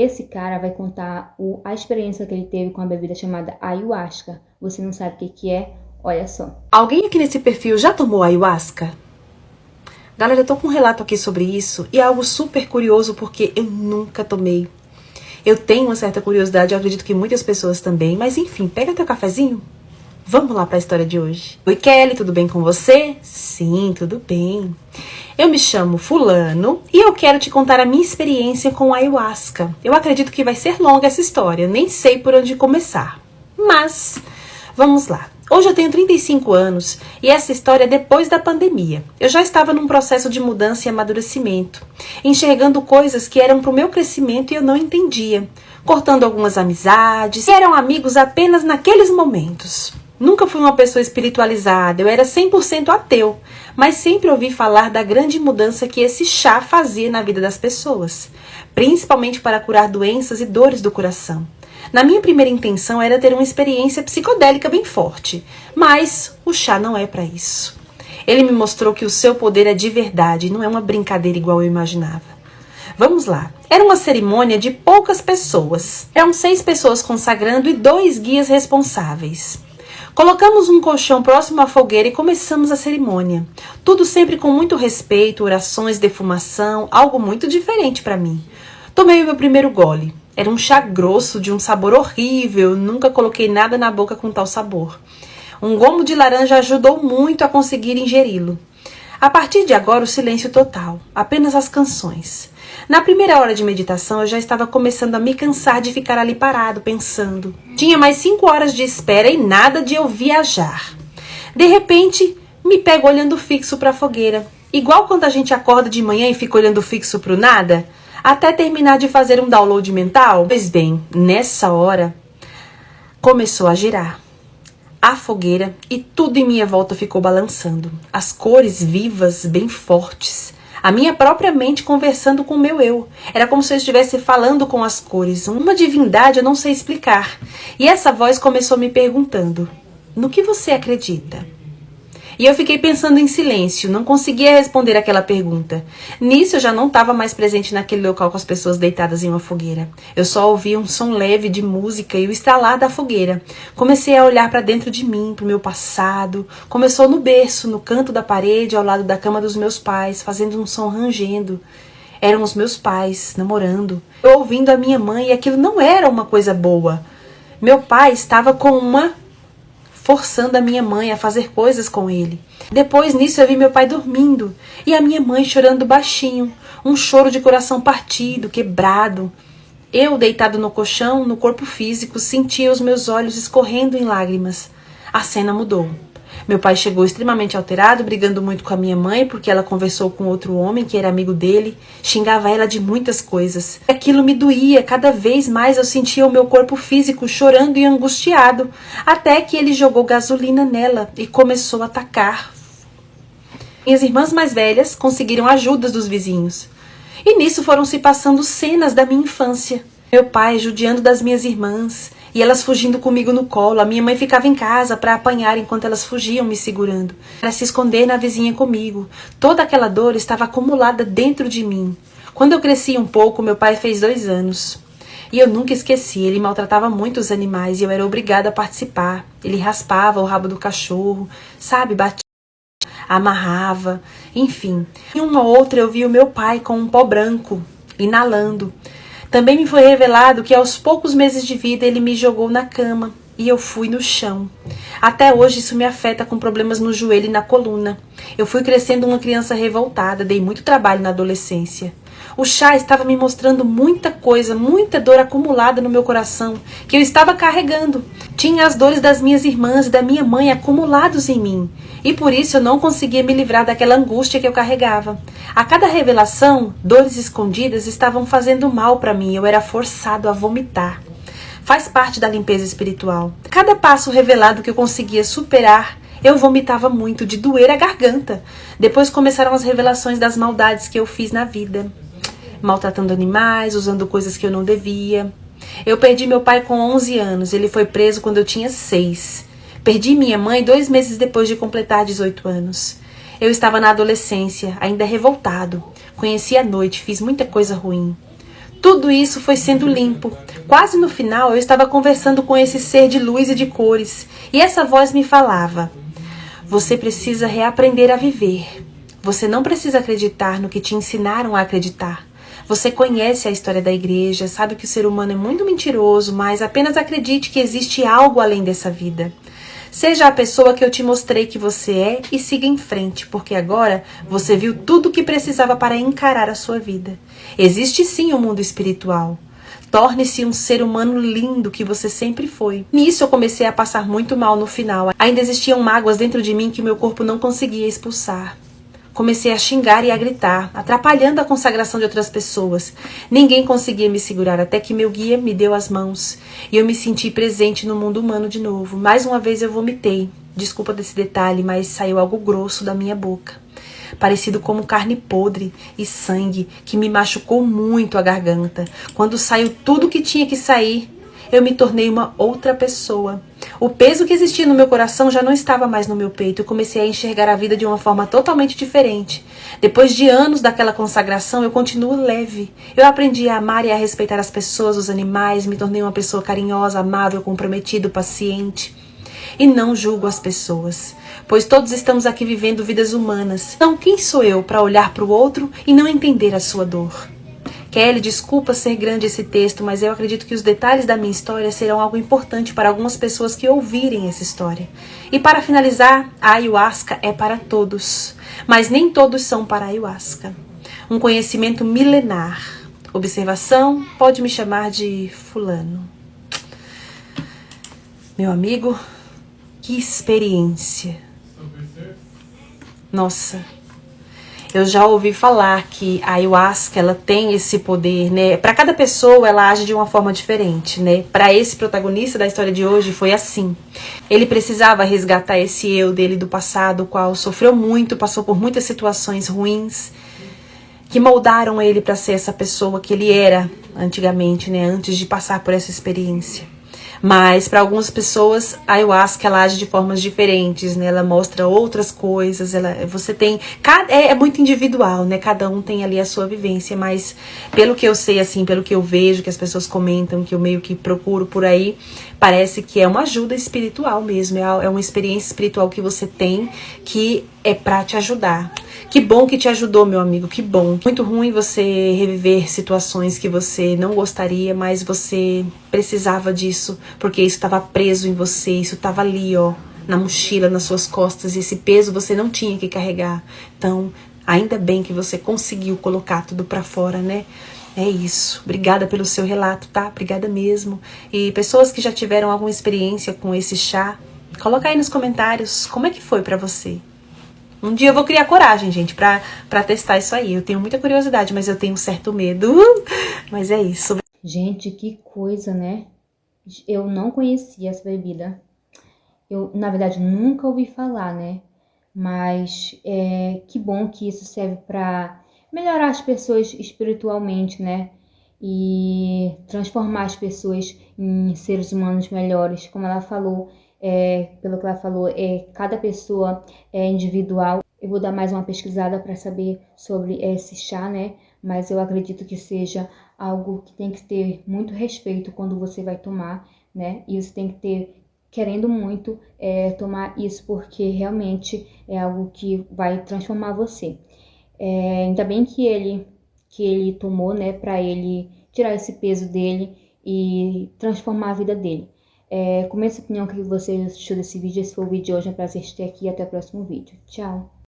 Esse cara vai contar a experiência que ele teve com a bebida chamada ayahuasca. Você não sabe o que é? Olha só. Alguém aqui nesse perfil já tomou ayahuasca? Galera, eu tô com um relato aqui sobre isso e é algo super curioso porque eu nunca tomei. Eu tenho uma certa curiosidade, eu acredito que muitas pessoas também, mas enfim, pega teu cafezinho. Vamos lá para a história de hoje. Oi, Kelly, tudo bem com você? Sim, tudo bem. Eu me chamo Fulano e eu quero te contar a minha experiência com a ayahuasca. Eu acredito que vai ser longa essa história, eu nem sei por onde começar. Mas, vamos lá. Hoje eu tenho 35 anos e essa história é depois da pandemia. Eu já estava num processo de mudança e amadurecimento, enxergando coisas que eram para o meu crescimento e eu não entendia, cortando algumas amizades que eram amigos apenas naqueles momentos. Nunca fui uma pessoa espiritualizada, eu era 100% ateu, mas sempre ouvi falar da grande mudança que esse chá fazia na vida das pessoas, principalmente para curar doenças e dores do coração. Na minha primeira intenção era ter uma experiência psicodélica bem forte, mas o chá não é para isso. Ele me mostrou que o seu poder é de verdade, não é uma brincadeira igual eu imaginava. Vamos lá. Era uma cerimônia de poucas pessoas. Eram 6 pessoas consagrando e 2 guias responsáveis. Colocamos um colchão próximo à fogueira e começamos a cerimônia. Tudo sempre com muito respeito, orações, defumação, algo muito diferente para mim. Tomei o meu primeiro gole. Era um chá grosso, de um sabor horrível, nunca coloquei nada na boca com tal sabor. Um gomo de laranja ajudou muito a conseguir ingeri-lo. A partir de agora, o silêncio total, apenas as canções. Na primeira hora de meditação, eu já estava começando a me cansar de ficar ali parado, pensando. Tinha mais 5 horas de espera e nada de eu viajar. De repente, me pego olhando fixo para a fogueira. Igual quando a gente acorda de manhã e fica olhando fixo para o nada, até terminar de fazer um download mental. Pois bem, nessa hora, começou a girar a fogueira e tudo em minha volta ficou balançando. As cores vivas, bem fortes. A minha própria mente conversando com o meu eu. Era como se eu estivesse falando com as cores. Uma divindade eu não sei explicar. E essa voz começou me perguntando: no que você acredita? E eu fiquei pensando em silêncio, não conseguia responder aquela pergunta. Nisso eu já não estava mais presente naquele local com as pessoas deitadas em uma fogueira. Eu só ouvia um som leve de música e o estalar da fogueira. Comecei a olhar para dentro de mim, para o meu passado. Começou no berço, no canto da parede, ao lado da cama dos meus pais, fazendo um som rangendo. Eram os meus pais, namorando. Eu ouvindo a minha mãe e aquilo não era uma coisa boa. Meu pai estava forçando a minha mãe a fazer coisas com ele. Depois nisso eu vi meu pai dormindo e a minha mãe chorando baixinho, um choro de coração partido, quebrado. Eu, deitado no colchão, no corpo físico, sentia os meus olhos escorrendo em lágrimas. A cena mudou. Meu pai chegou extremamente alterado, brigando muito com a minha mãe, porque ela conversou com outro homem que era amigo dele, xingava ela de muitas coisas. Aquilo me doía, cada vez mais eu sentia o meu corpo físico chorando e angustiado, até que ele jogou gasolina nela e começou a atacar. Minhas irmãs mais velhas conseguiram ajudas dos vizinhos. E nisso foram se passando cenas da minha infância. Meu pai judiando das minhas irmãs, e elas fugindo comigo no colo. A minha mãe ficava em casa para apanhar enquanto elas fugiam me segurando, para se esconder na vizinha comigo. Toda aquela dor estava acumulada dentro de mim. Quando eu cresci um pouco, meu pai fez 2 anos. E eu nunca esqueci, ele maltratava muito os animais e eu era obrigada a participar. Ele raspava o rabo do cachorro, sabe, batia, amarrava, enfim. E uma outra eu vi o meu pai com um pó branco, inalando. Também me foi revelado que aos poucos meses de vida ele me jogou na cama e eu fui no chão. Até hoje isso me afeta com problemas no joelho e na coluna. Eu fui crescendo uma criança revoltada, dei muito trabalho na adolescência. O chá estava me mostrando muita coisa, muita dor acumulada no meu coração, que eu estava carregando. Tinha as dores das minhas irmãs e da minha mãe acumulados em mim. E por isso eu não conseguia me livrar daquela angústia que eu carregava. A cada revelação, dores escondidas estavam fazendo mal para mim. Eu era forçado a vomitar. Faz parte da limpeza espiritual. Cada passo revelado que eu conseguia superar, eu vomitava muito, de doer a garganta. Depois começaram as revelações das maldades que eu fiz na vida. Maltratando animais, usando coisas que eu não devia. Eu perdi meu pai com 11 anos. Ele foi preso quando eu tinha 6. Perdi minha mãe 2 meses depois de completar 18 anos. Eu estava na adolescência, ainda revoltado. Conheci a noite, fiz muita coisa ruim. Tudo isso foi sendo limpo. Quase no final, eu estava conversando com esse ser de luz e de cores, e essa voz me falava: você precisa reaprender a viver. Você não precisa acreditar no que te ensinaram a acreditar. Você conhece a história da igreja, sabe que o ser humano é muito mentiroso, mas apenas acredite que existe algo além dessa vida. Seja a pessoa que eu te mostrei que você é e siga em frente, porque agora você viu tudo o que precisava para encarar a sua vida. Existe sim um mundo espiritual. Torne-se um ser humano lindo que você sempre foi. Nisso eu comecei a passar muito mal no final. Ainda existiam mágoas dentro de mim que o meu corpo não conseguia expulsar. Comecei a xingar e a gritar, atrapalhando a consagração de outras pessoas. Ninguém conseguia me segurar até que meu guia me deu as mãos. E eu me senti presente no mundo humano de novo. Mais uma vez eu vomitei. Desculpa desse detalhe, mas saiu algo grosso da minha boca. Parecido como carne podre e sangue, que me machucou muito a garganta. Quando saiu tudo que tinha que sair, eu me tornei uma outra pessoa. O peso que existia no meu coração já não estava mais no meu peito. Eu comecei a enxergar a vida de uma forma totalmente diferente. Depois de anos daquela consagração, eu continuo leve. Eu aprendi a amar e a respeitar as pessoas, os animais, me tornei uma pessoa carinhosa, amável, comprometida, paciente. E não julgo as pessoas, pois todos estamos aqui vivendo vidas humanas. Então, quem sou eu para olhar para o outro e não entender a sua dor? Kelly, desculpa ser grande esse texto, mas eu acredito que os detalhes da minha história serão algo importante para algumas pessoas que ouvirem essa história. E para finalizar, a ayahuasca é para todos, mas nem todos são para a ayahuasca. Um conhecimento milenar. Observação, pode me chamar de fulano. Meu amigo, que experiência. Nossa. Eu já ouvi falar que a ayahuasca, ela tem esse poder, né? Para cada pessoa, ela age de uma forma diferente, né? Para esse protagonista da história de hoje, foi assim. Ele precisava resgatar esse eu dele do passado, o qual sofreu muito, passou por muitas situações ruins, que moldaram ele para ser essa pessoa que ele era antigamente, né? Antes de passar por essa experiência. Mas para algumas pessoas a ayahuasca ela age de formas diferentes, né? Ela mostra outras coisas, você tem, é muito individual, né? Cada um tem ali a sua vivência, mas pelo que eu sei, assim, pelo que eu vejo, que as pessoas comentam, que eu meio que procuro por aí, parece que é uma ajuda espiritual mesmo, é uma experiência espiritual que você tem que é para te ajudar. Que bom que te ajudou, meu amigo, que bom. Muito ruim você reviver situações que você não gostaria, mas você precisava disso, porque isso estava preso em você, isso estava ali, ó, na mochila, nas suas costas, e esse peso você não tinha que carregar. Então, ainda bem que você conseguiu colocar tudo pra fora, né? É isso. Obrigada pelo seu relato, tá? Obrigada mesmo. E pessoas que já tiveram alguma experiência com esse chá, coloca aí nos comentários como é que foi pra você. Um dia eu vou criar coragem, gente, pra testar isso aí. Eu tenho muita curiosidade, mas eu tenho um certo medo. Mas é isso. Gente, que coisa, né? Eu não conhecia essa bebida. Eu, na verdade, nunca ouvi falar, né? Mas que bom que isso serve pra melhorar as pessoas espiritualmente, né? E transformar as pessoas em seres humanos melhores. Como ela falou, pelo que ela falou, cada pessoa é individual. Eu vou dar mais uma pesquisada para saber sobre esse chá, né? Mas eu acredito que seja algo que tem que ter muito respeito quando você vai tomar, né? E você tem que ter, querendo muito, tomar isso, porque realmente é algo que vai transformar você. Ainda bem que ele tomou, né? Para ele tirar esse peso dele e transformar a vida dele. Comenta a opinião que você assistiu desse vídeo. Esse foi o vídeo de hoje. É um prazer te ter aqui. Até o próximo vídeo. Tchau!